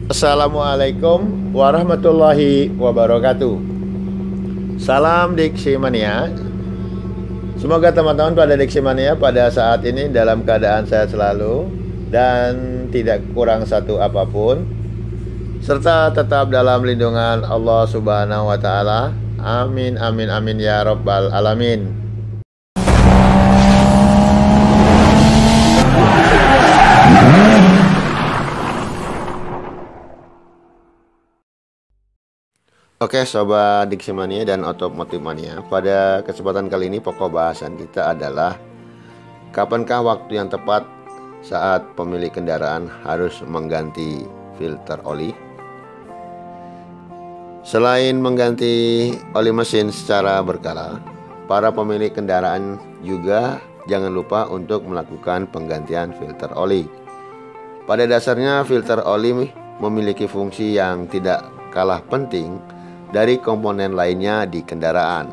Assalamualaikum warahmatullahi wabarakatuh. Salam Diksi Mania. Semoga teman-teman pada Diksi Mania pada saat ini dalam keadaan sehat selalu dan tidak kurang satu apapun, serta tetap dalam lindungan Allah Subhanahu wa Ta'ala. Amin, amin, amin ya Rabbal Alamin. Oke Sobat Diksi Mania dan Otomotif Mania, pada kesempatan kali ini pokok bahasan kita adalah kapankah waktu yang tepat saat pemilik kendaraan harus mengganti filter oli. Selain mengganti oli mesin secara berkala, para pemilik kendaraan juga jangan lupa untuk melakukan penggantian filter oli. Pada dasarnya filter oli memiliki fungsi yang tidak kalah penting dari komponen lainnya di kendaraan.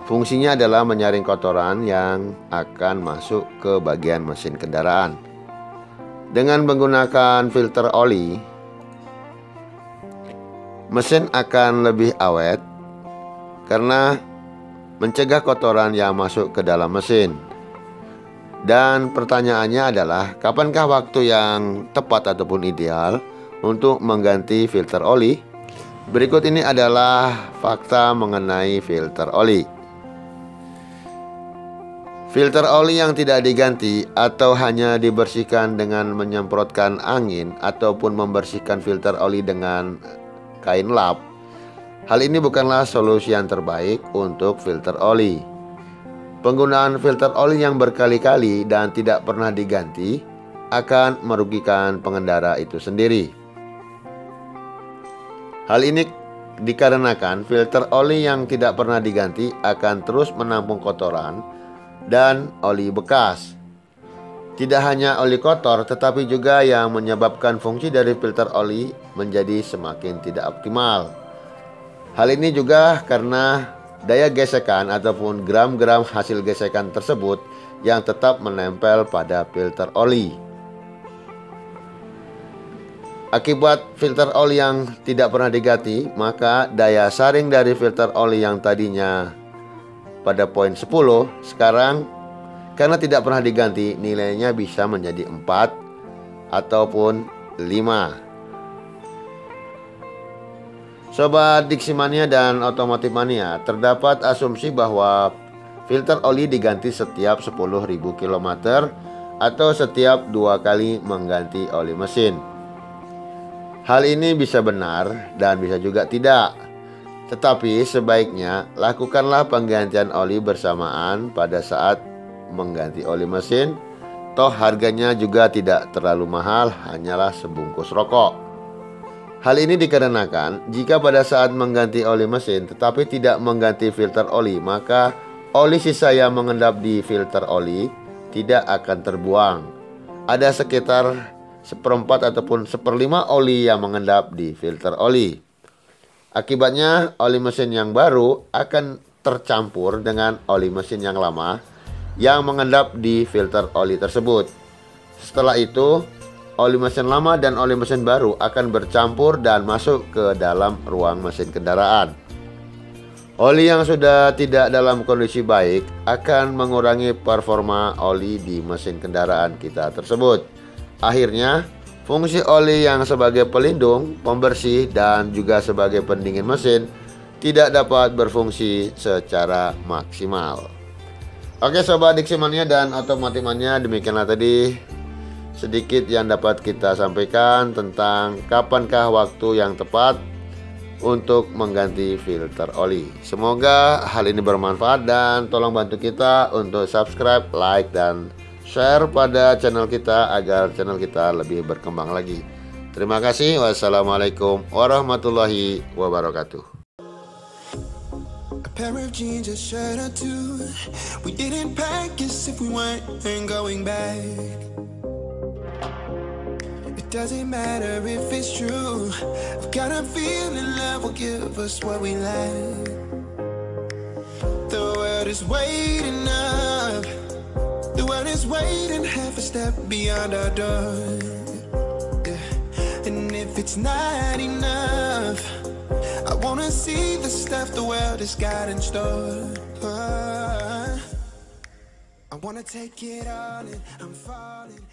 Fungsinya adalah menyaring kotoran yang akan masuk ke bagian mesin kendaraan. Dengan menggunakan filter oli, mesin akan lebih awet karena mencegah kotoran yang masuk ke dalam mesin. Dan pertanyaannya adalah, kapankah waktu yang tepat ataupun ideal untuk mengganti filter oli? Berikut ini adalah fakta mengenai filter oli. Filter oli yang tidak diganti atau hanya dibersihkan dengan menyemprotkan angin ataupun membersihkan filter oli dengan kain lap, hal ini bukanlah solusi yang terbaik untuk filter oli. Penggunaan filter oli yang berkali-kali dan tidak pernah diganti akan merugikan pengendara itu sendiri. Hal ini dikarenakan filter oli yang tidak pernah diganti akan terus menampung kotoran dan oli bekas. Tidak hanya oli kotor, tetapi juga yang menyebabkan fungsi dari filter oli menjadi semakin tidak optimal. Hal ini juga karena daya gesekan ataupun gram-gram hasil gesekan tersebut yang tetap menempel pada filter oli. Akibat filter oli yang tidak pernah diganti, maka daya saring dari filter oli yang tadinya pada poin 10, sekarang karena tidak pernah diganti nilainya bisa menjadi 4 ataupun 5. Sobat Diksi Mania dan Otomotif Mania, terdapat asumsi bahwa filter oli diganti setiap 10.000 km atau setiap 2 kali mengganti oli mesin. Hal ini bisa benar dan bisa juga tidak. Tetapi sebaiknya lakukanlah penggantian oli bersamaan pada saat mengganti oli mesin. Toh harganya juga tidak terlalu mahal, hanyalah sebungkus rokok. Hal ini dikarenakan jika pada saat mengganti oli mesin tetapi tidak mengganti filter oli, maka oli sisa yang mengendap di filter oli tidak akan terbuang. Ada sekitar 1/4 ataupun 1/5 oli yang mengendap di filter oli. Akibatnya oli mesin yang baru akan tercampur dengan oli mesin yang lama yang mengendap di filter oli tersebut. Setelah itu, oli mesin lama dan oli mesin baru akan bercampur dan masuk ke dalam ruang mesin kendaraan. Oli yang sudah tidak dalam kondisi baik akan mengurangi performa oli di mesin kendaraan kita tersebut. Akhirnya, fungsi oli yang sebagai pelindung, pembersih, dan juga sebagai pendingin mesin tidak dapat berfungsi secara maksimal. Oke Sobat Diksi Mania dan Otomotif Mania, demikianlah tadi sedikit yang dapat kita sampaikan tentang kapankah waktu yang tepat untuk mengganti filter oli. Semoga hal ini bermanfaat dan tolong bantu kita untuk subscribe, like, dan share pada channel kita agar channel kita lebih berkembang lagi. Terima kasih. Wassalamualaikum warahmatullahi wabarakatuh. A pair of jeans, a shirt or two. We didn't pack as if we weren't going back. It doesn't matter if it's true. I've got a feeling love will give us what we lack. The world is waiting up. The world is waiting half a step beyond our door. Yeah. And if it's not enough, I wanna see the stuff the world has got in store. I wanna take it all in, I'm falling.